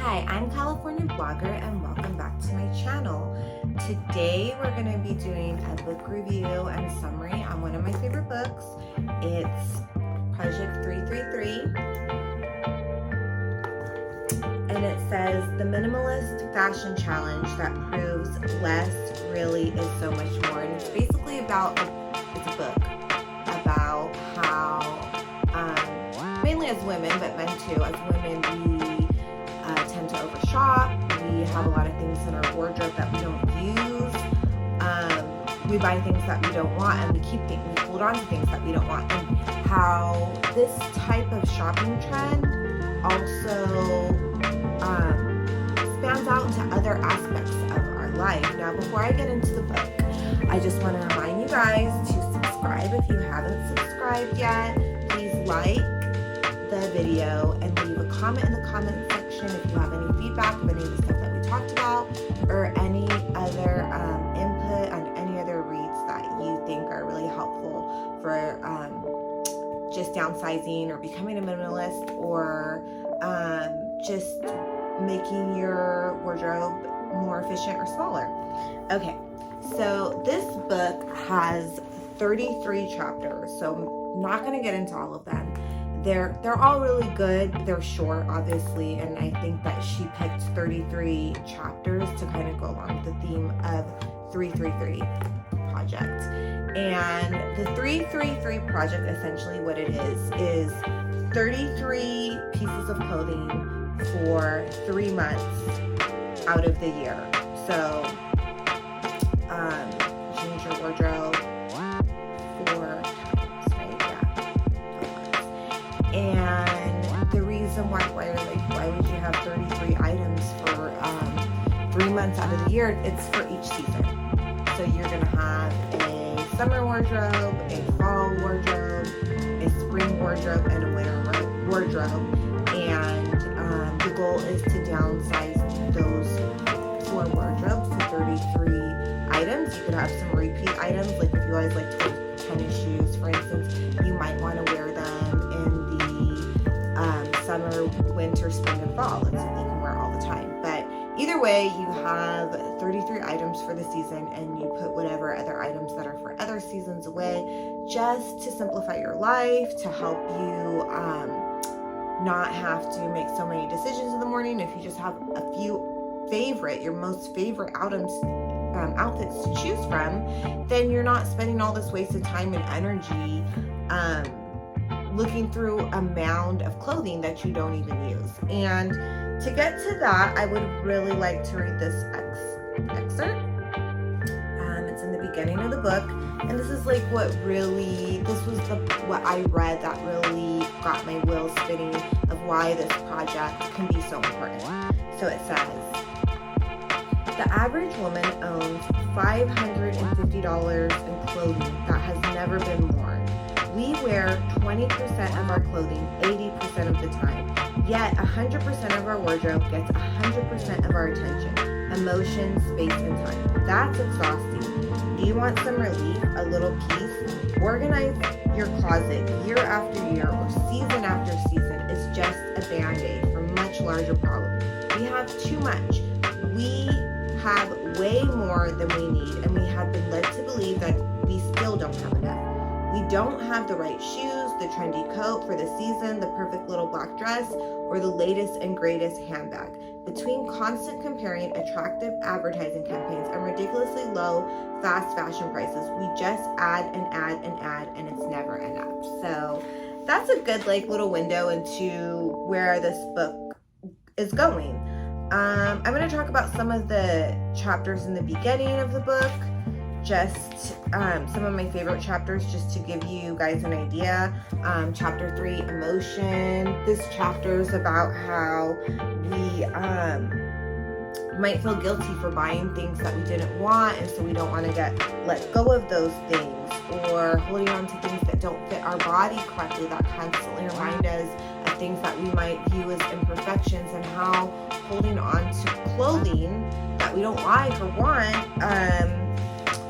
Hi, I'm California Blogger and welcome back to my channel. Today we're going to be doing a book review and summary on one of my favorite books. It's Project 333 and it says the Minimalist Fashion Challenge that proves less really is so much more. And it's basically about, it's a book about how, mainly as women, but men too, as women we tend to overshop. We have a lot of things in our wardrobe that we don't use. We buy things that we don't want, and we hold on to things that we don't want. And how this type of shopping trend also spans out into other aspects of our life. Now, before I get into the book, I just want to remind you guys to subscribe if you haven't subscribed yet. Please like the video and leave a comment in the comment section if you have any feedback of any of the stuff that we talked about or any other input on any other reads that you think are really helpful for just downsizing or becoming a minimalist or just making your wardrobe more efficient or smaller. Okay, so this book has 33 chapters, so I'm not going to get into all of them. They're all really good. They're short, obviously, and I think that she picked 33 chapters to kind of go along with the theme of 333 project. And the 333 project, essentially what it is 33 pieces of clothing for 3 months out of the year. So, change your wardrobe. And the reason why would you have 33 items for 3 months out of the year? It's for each season. So you're gonna have a summer wardrobe, a fall wardrobe, a spring wardrobe, and a winter wardrobe. And the goal is to downsize those 4 wardrobes to 33 items. You could have some repeat items, like if you guys like tennis shoes, for instance, you might want to wear them in the summer, winter, spring, and fall. It's something you can wear all the time. But either way, you have 33 items for the season, and you put whatever other items that are for other seasons away, just to simplify your life, to help you not have to make so many decisions in the morning. If you just have a few your most favorite outfits to choose from, then you're not spending all this wasted time and energy looking through a mound of clothing that you don't even use. And to get to that, I would really like to read this excerpt. It's in the beginning of the book, and this is like what I read that really got my wheels spinning of why this project can be so important. So it says, the average woman owns $550 in clothing that has never been worn. We wear 20% of our clothing 80% of the time, yet 100% of our wardrobe gets 100% of our attention, emotion, space, and time. That's exhausting. Do you want some relief, a little peace? Organize your closet year after year or season after season is just a band-aid for much larger problems. We have too much. We have way more than we need, and we have been led to believe that we still don't have enough. We don't have the right shoes, the trendy coat for the season, the perfect little black dress, or the latest and greatest handbag. Between constant comparing attractive advertising campaigns and ridiculously low fast fashion prices, we just add and add and add, and it's never enough. So that's a good little window into where this book is going. I'm going to talk about some of the chapters in the beginning of the book, just some of my favorite chapters, just to give you guys an idea. Chapter 3, emotion. This chapter is about how we might feel guilty for buying things that we didn't want, and so we don't want to let go of those things, or holding on to things that don't fit our body correctly, that constantly remind us of things that we might view as imperfections, and how holding on to clothing that we don't like or want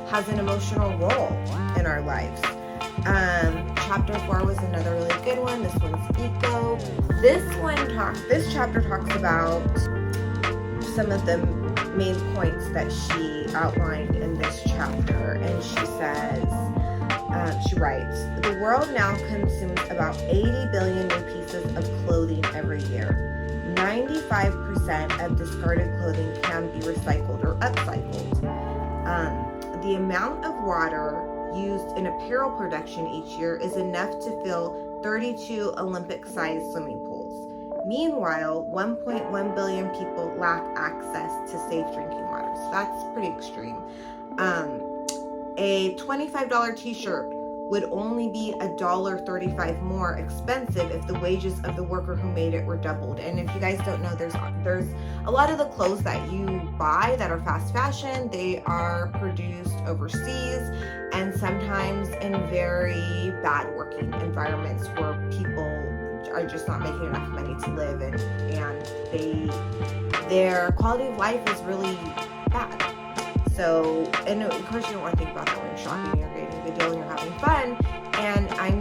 has an emotional role in our lives. Chapter 4 was another really good one. This one's eco. This chapter talks about some of the main points that she outlined in this chapter. And she says, she writes, the world now consumes about 80 billion new pieces of clothing every year. 95% of discarded clothing can be recycled or upcycled. The amount of water used in apparel production each year is enough to fill 32 Olympic-sized swimming pools. Meanwhile, 1.1 billion people lack access to safe drinking water. So that's pretty extreme. A $25 t-shirt would only be $1.35 more expensive if the wages of the worker who made it were doubled. And if you guys don't know, there's a lot of the clothes that you buy that are fast fashion, they are produced overseas and sometimes in very bad working environments where people are just not making enough money to live, and their quality of life is really bad. So, and of course you don't want to think about that when you're shopping. You're getting a good deal and you're having fun. And I'm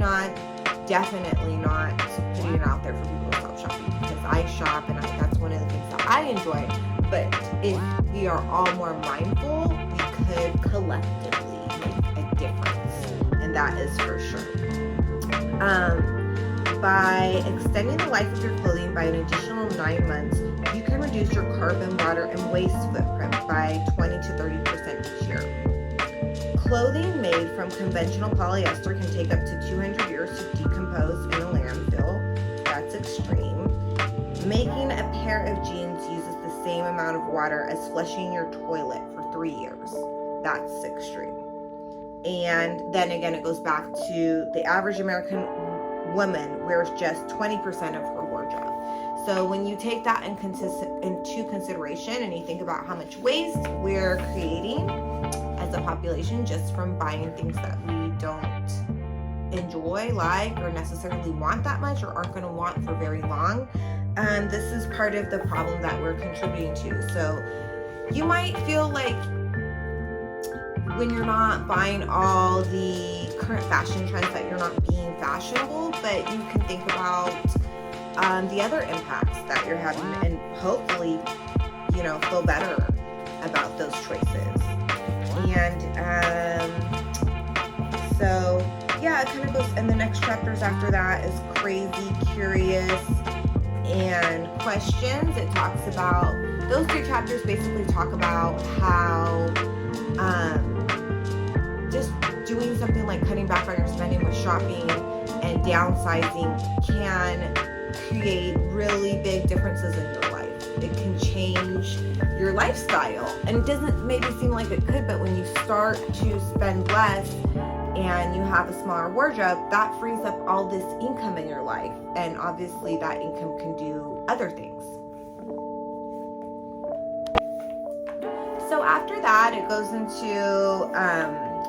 definitely not putting it out there for people to stop shopping, because I shop and that's one of the things that I enjoy. But if we are all more mindful, we could collectively make a difference, and that is for sure. By extending the life of your clothing by an additional 9 months, you can reduce your carbon, water, and waste footprint by 20 to 30% each year. Clothing made from conventional polyester can take up to 200 years to decompose in a landfill. That's extreme. Making a pair of jeans uses the same amount of water as flushing your toilet for 3 years. That's extreme. And then again, it goes back to the average American woman wears just 20% of her wardrobe. So when you take that into consideration and you think about how much waste we're creating as a population just from buying things that we don't enjoy, like, or necessarily want that much, or aren't going to want for very long, this is part of the problem that we're contributing to. So you might feel like when you're not buying all the current fashion trends that you're not being fashionable, but you can think about the other impacts that you're having, and hopefully, feel better about those choices. And so yeah, it kind of goes, and the next chapters after that is crazy, curious, and questions. It talks about, those 3 chapters basically talk about how just doing something like cutting back on your spending with shopping and downsizing can create really big differences in your life. It can change your lifestyle, and it doesn't maybe seem like it could, but when you start to spend less and you have a smaller wardrobe, that frees up all this income in your life, and obviously that income can do other things. So after that, it goes into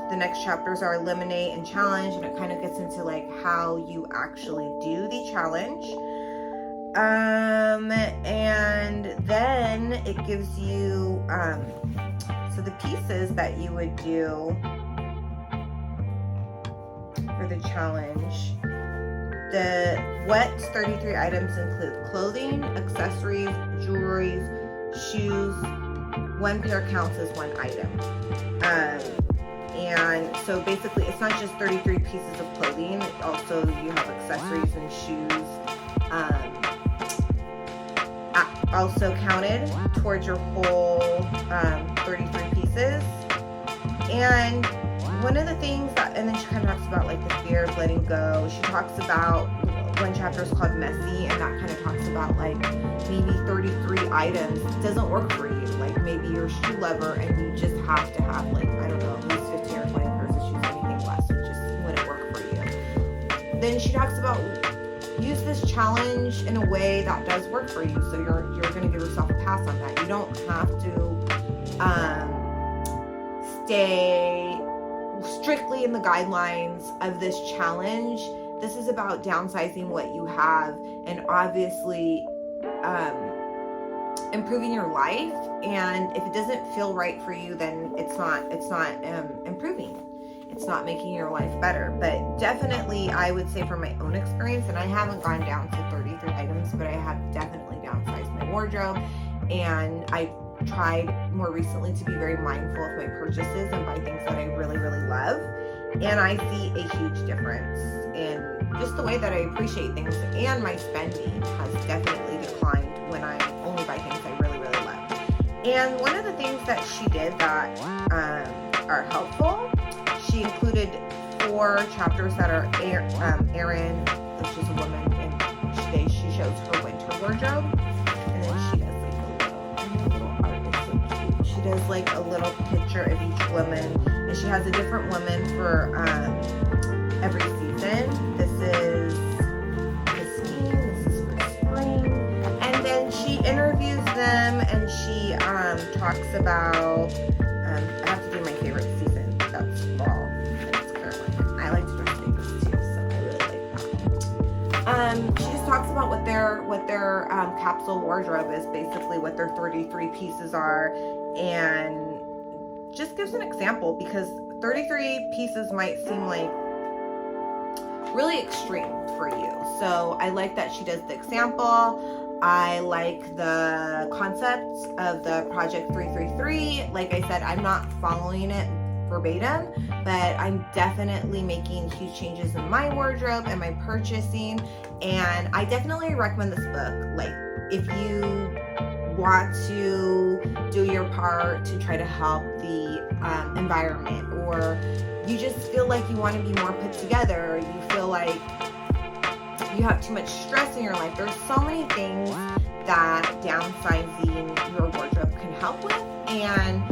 the next chapters are eliminate and challenge, and it kind of gets into like how you actually do the challenge. And then it gives you so the pieces that you would do for the challenge. What's 33 items include clothing, accessories, jewelry, shoes. 1 pair counts as 1 item. And so basically it's not just 33 pieces of clothing, also you have accessories and shoes also counted towards your whole 33 pieces. And one of the things that, and then she kind of talks about like the fear of letting go. She talks about, one chapter is called Messy, and that kind of talks about like maybe 33 items doesn't work for you. Like maybe you're a shoe lover and you just have to have like, I don't know, at least 15 or 20 pairs of shoes, anything less, it just wouldn't work for you. Then she talks about use this challenge in a way that does work for you. So you're going to give yourself a pass on that. You don't have to stay strictly in the guidelines of this challenge. This is about downsizing what you have and obviously improving your life. And if it doesn't feel right for you, then it's not improving. It's not making your life better. But definitely, I would say from my own experience, and I haven't gone down to 33 items, but I have definitely downsized my wardrobe. and I tried more recently to be very mindful of my purchases and buy things that I really, really love. And I see a huge difference in just the way that I appreciate things, and my spending has definitely declined when I only buy things I really, really love. And one of the things that she did that are helpful, she included 4 chapters that are Erin, which is a woman, and today she shows her winter wardrobe, and then she does like a little art is so cute. She does like a little picture of each woman, and she has a different woman for every season. This is Christine, this is for spring, and then she interviews them, and she talks about I have to do my favorite season, that's fall. It's Carolina. I like to dress things too, so I really like that. She just talks about what their capsule wardrobe is, basically what their 33 pieces are, and just gives an example, because 33 pieces might seem like really extreme for you. So I like that she does the example. I like the concept of the Project 333. Like I said, I'm not following it verbatim, but I'm definitely making huge changes in my wardrobe and my purchasing, and I definitely recommend this book. Like, if you want to do your part to try to help the environment, or you just feel like you want to be more put together, or you feel like you have too much stress in your life, there's so many things that downsizing your wardrobe can help with. And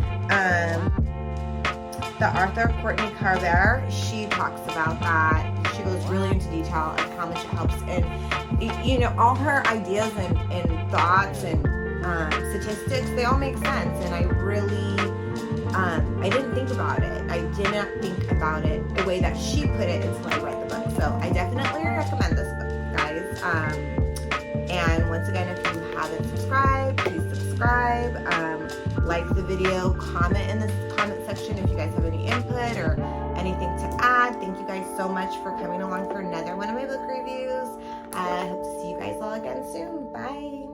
the author, Courtney Carver, she talks about that. She goes really into detail of how much it helps, and you know, all her ideas and thoughts and statistics, they all make sense, and I really I didn't think about it. I did not think about it the way that she put it until I read the book. So I definitely recommend this book, guys. And once again, if you haven't subscribed, please subscribe. Like the video, comment in the comment section if you guys have any input or anything to add. Thank you guys so much for coming along for another one of my book reviews. I hope to see you guys all again soon. Bye.